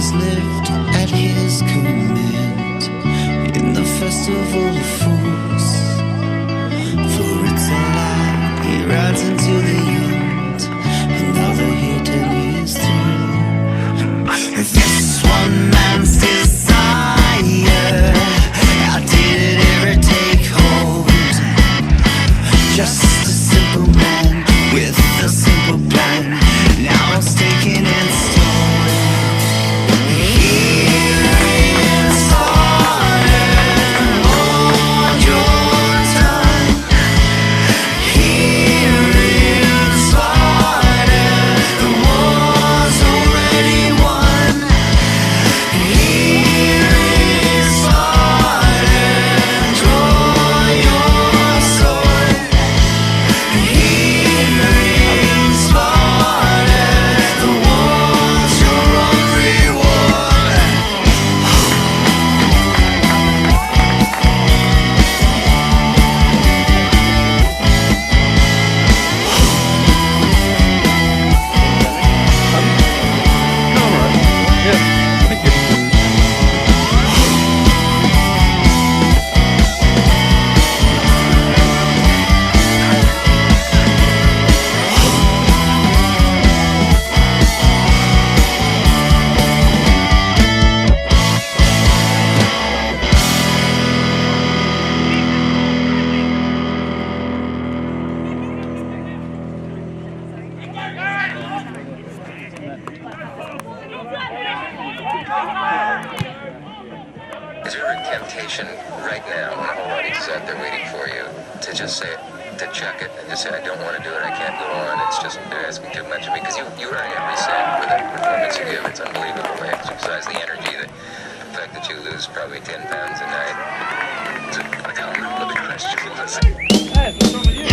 has lived at his command in the festival of fools. For it's a lie, he rides until the end, and now the hidden is through. This one man's desire, how did it ever take hold? Just a simple man with a simple plan, now it's taken in stone. Here in Spartan, hold your time. Here in Spartan, the war's already won. Here in Spartan, draw your sword. Here in Spartan, the war's your only war. Is there a temptation right now when the whole audience is out there waiting for you to just say, to check it and just say, I don't want to do it, I can't go on, it's just, they're asking too much of me? Because you earn every cent for that performance you give. It's unbelievable. The exercise, the energy, the fact that you lose probably 10 pounds a night. It's a common question.